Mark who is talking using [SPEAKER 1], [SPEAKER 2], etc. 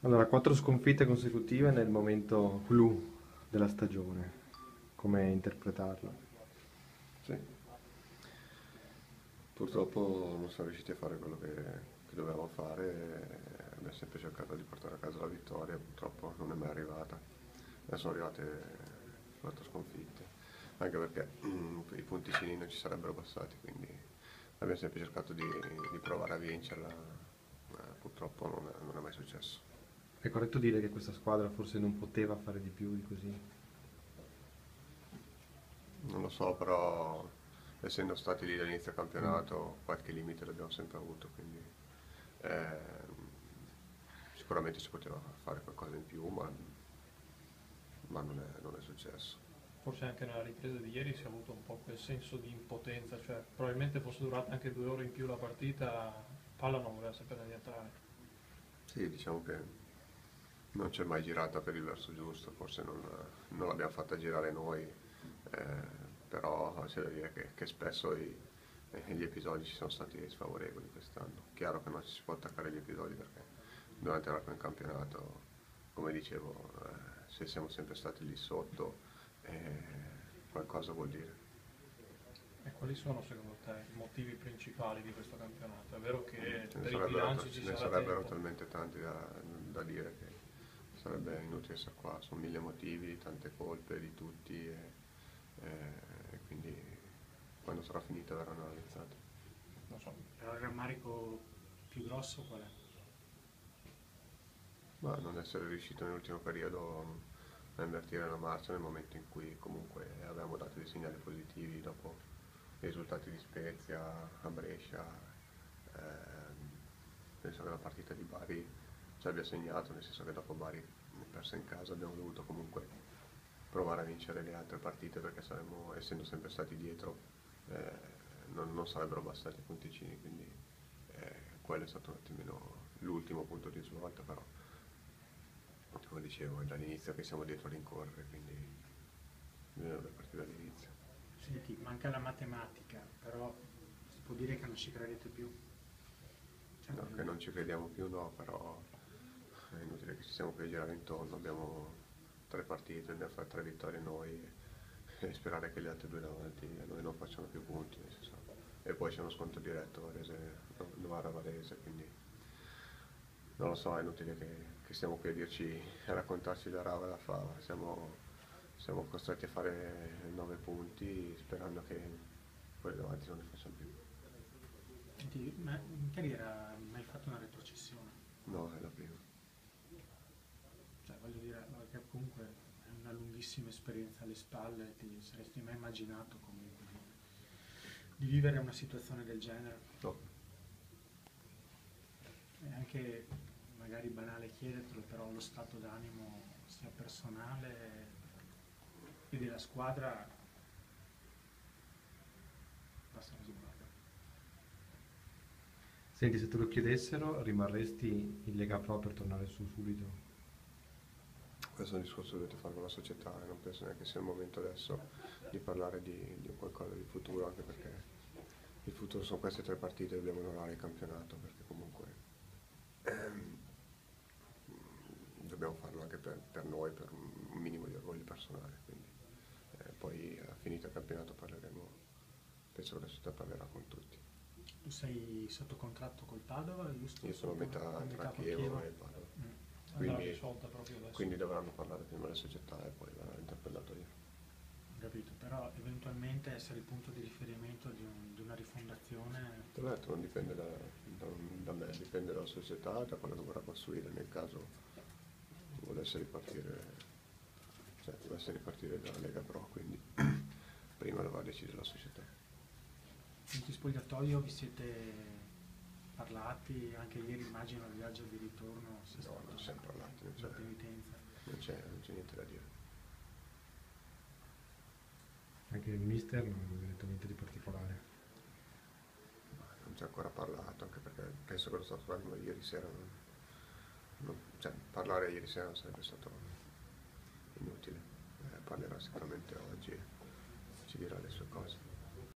[SPEAKER 1] Allora, 4 sconfitte consecutive nel momento clou della stagione. Come interpretarlo?
[SPEAKER 2] Sì, purtroppo non siamo riusciti a fare quello che dovevamo fare, abbiamo sempre cercato di portare a casa la vittoria, purtroppo non è mai arrivata. Adesso sono arrivate 4 sconfitte, anche perché i punticini non ci sarebbero bastati, quindi abbiamo sempre cercato di provare a vincerla, purtroppo non è mai successo.
[SPEAKER 1] È corretto dire che questa squadra forse non poteva fare di più di così?
[SPEAKER 2] Non lo so, però essendo stati lì dall'inizio del
[SPEAKER 1] Mm.
[SPEAKER 2] campionato qualche limite l'abbiamo sempre avuto, quindi ehm, sicuramente si poteva fare qualcosa in più, ma non è successo.
[SPEAKER 3] Forse anche nella ripresa di ieri si è avuto un po' quel senso di impotenza, cioè probabilmente fosse durata anche 2 ore in più la partita, palla non voleva sapere di entrare.
[SPEAKER 2] Sì, diciamo che non c'è mai girata per il verso giusto, forse non l'abbiamo fatta girare noi, però c'è da dire che spesso gli episodi ci sono stati sfavorevoli quest'anno. Chiaro che non ci si può attaccare agli episodi perché durante l'arco del campionato, come dicevo, se siamo sempre stati lì sotto, qualcosa vuol dire.
[SPEAKER 3] E quali sono secondo te i motivi principali di questo campionato? È vero che
[SPEAKER 2] Ce ne
[SPEAKER 3] per i
[SPEAKER 2] sarebbero,
[SPEAKER 3] bilanci ci
[SPEAKER 2] ce ne
[SPEAKER 3] sarà
[SPEAKER 2] sarebbero
[SPEAKER 3] tempo,
[SPEAKER 2] talmente tanti da dire che sarebbe inutile essere qua, sono mille motivi, tante colpe di tutti e quindi quando sarà finita verranno analizzate.
[SPEAKER 3] non so,
[SPEAKER 4] Però il rammarico più grosso qual è?
[SPEAKER 2] Ma non essere riuscito nell'ultimo periodo a invertire la marcia nel momento in cui comunque avevamo dato dei segnali positivi dopo i risultati di Spezia, a Brescia, penso che la partita di Bari ci abbia segnato, nel senso che dopo Bari persa in casa abbiamo dovuto comunque provare a vincere le altre partite perché essendo sempre stati dietro, non sarebbero bastati i punticini, quindi quello è stato un attimino l'ultimo punto di svolta, però come dicevo è dall'inizio che siamo dietro a rincorrere, quindi bisogna partire dall'inizio.
[SPEAKER 4] Senti, manca la matematica, però si può dire che non ci credete più. Cioè,
[SPEAKER 2] No, che non ci crediamo più no, però è inutile che ci stiamo qui a girare intorno, abbiamo 3 partite, dobbiamo fare 3 vittorie noi e sperare che le altre due davanti a noi non facciano più punti, nel senso. E poi c'è uno scontro diretto Novara-Varese, quindi non lo so, è inutile che stiamo qui a dirci, a raccontarci la rava e la fava, siamo costretti a fare 9 punti sperando che quelli davanti non ne facciano più.
[SPEAKER 4] senti, ma in carriera hai mai fatto una retrocessione?
[SPEAKER 2] No, è la prima.
[SPEAKER 4] Cioè, voglio dire, che comunque è una lunghissima esperienza alle spalle, ti saresti mai immaginato comunque di vivere una situazione del genere?
[SPEAKER 2] No,
[SPEAKER 4] È anche magari banale chiedertelo, però lo stato d'animo sia personale e della squadra basta una sbaglio.
[SPEAKER 1] Senti, se te lo chiedessero, rimarresti in Lega Pro per tornare su subito?
[SPEAKER 2] questo è un discorso che dovete fare con la società e non penso neanche sia il momento adesso di parlare di qualcosa di futuro, anche perché il futuro sono queste 3 partite, dobbiamo onorare il campionato, perché comunque ehm, dobbiamo farlo anche per noi, per un minimo di orgoglio personale, quindi poi finito il campionato parleremo, penso che la società parlerà con tutti.
[SPEAKER 4] Tu sei sotto contratto col Padova, giusto?
[SPEAKER 2] Io sono a metà
[SPEAKER 4] A
[SPEAKER 2] tra
[SPEAKER 4] metà col
[SPEAKER 2] Chievo e Padova,
[SPEAKER 4] Mm.
[SPEAKER 3] andrà
[SPEAKER 2] quindi,
[SPEAKER 3] risolta proprio adesso.
[SPEAKER 2] quindi dovranno parlare prima le società e poi verrà interpellato io.
[SPEAKER 4] Ho capito, però eventualmente essere il punto di riferimento di una rifondazione.
[SPEAKER 2] Te l'ho detto, non dipende da me, dipende dalla società, da quello che vorrà costruire nel caso volesse ripartire dalla Lega Pro, quindi prima dovrà decidere la società.
[SPEAKER 4] In spogliatoio vi siete parlati, anche ieri immagino il viaggio di ritorno sia
[SPEAKER 2] No,
[SPEAKER 4] stato
[SPEAKER 2] non siamo parlati,
[SPEAKER 4] una penitenza.
[SPEAKER 2] non c'è niente da dire.
[SPEAKER 1] Anche il mister non ha detto niente di particolare.
[SPEAKER 2] Non c'è ancora parlato, anche perché penso che lo stato d'animo di ieri sera, cioè parlare ieri sera non sarebbe stato inutile. Parlerà sicuramente oggi e ci dirà le sue cose.